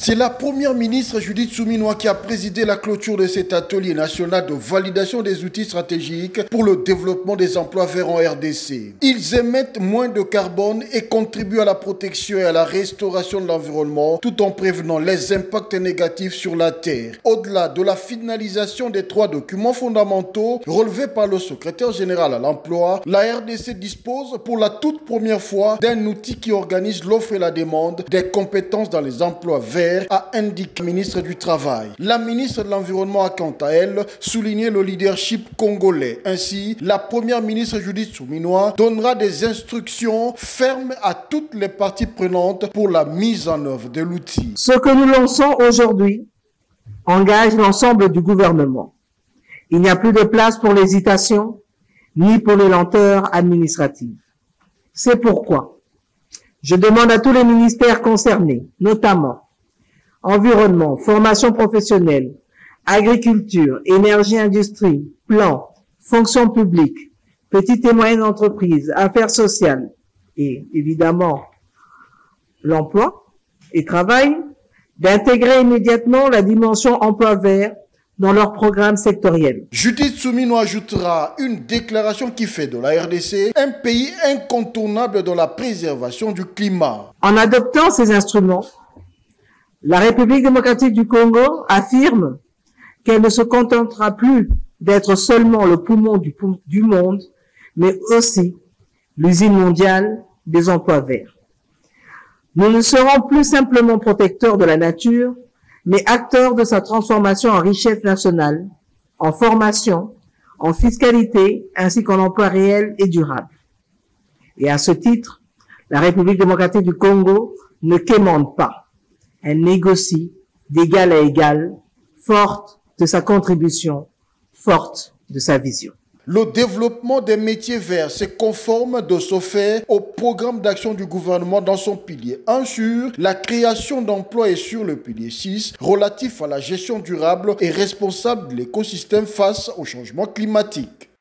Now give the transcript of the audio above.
C'est la première ministre Judith Suminwa qui a présidé la clôture de cet atelier national de validation des outils stratégiques pour le développement des emplois verts en RDC. Ils émettent moins de carbone et contribuent à la protection et à la restauration de l'environnement tout en prévenant les impacts négatifs sur la terre. Au-delà de la finalisation des 3 documents fondamentaux relevés par le secrétaire général à l'emploi, la RDC dispose pour la toute première fois d'un outil qui organise l'offre et la demande des compétences dans les emplois verts, a indiqué le ministre du Travail. La ministre de l'Environnement a quant à elle souligné le leadership congolais. Ainsi, la première ministre Judith Suminwa donnera des instructions fermes à toutes les parties prenantes pour la mise en œuvre de l'outil. Ce que nous lançons aujourd'hui engage l'ensemble du gouvernement. Il n'y a plus de place pour l'hésitation ni pour les lenteurs administratives. C'est pourquoi je demande à tous les ministères concernés, notamment environnement, formation professionnelle, agriculture, énergie, industrie, plan, fonction publique, petites et moyennes entreprises, affaires sociales et évidemment l'emploi et travail, d'intégrer immédiatement la dimension emploi vert dans leur programme sectoriel. Judith Suminwa ajoutera une déclaration qui fait de la RDC un pays incontournable dans la préservation du climat. En adoptant ces instruments, la République démocratique du Congo affirme qu'elle ne se contentera plus d'être seulement le poumon du monde, mais aussi l'usine mondiale des emplois verts. Nous ne serons plus simplement protecteurs de la nature, mais acteurs de sa transformation en richesse nationale, en formation, en fiscalité, ainsi qu'en emploi réel et durable. Et à ce titre, la République démocratique du Congo ne quémande pas. Elle négocie d'égal à égal, forte de sa contribution, forte de sa vision. Le développement des métiers verts se conforme de ce fait au programme d'action du gouvernement dans son pilier 1 sur la création d'emplois et sur le pilier 6 relatif à la gestion durable et responsable de l'écosystème face au changement climatique.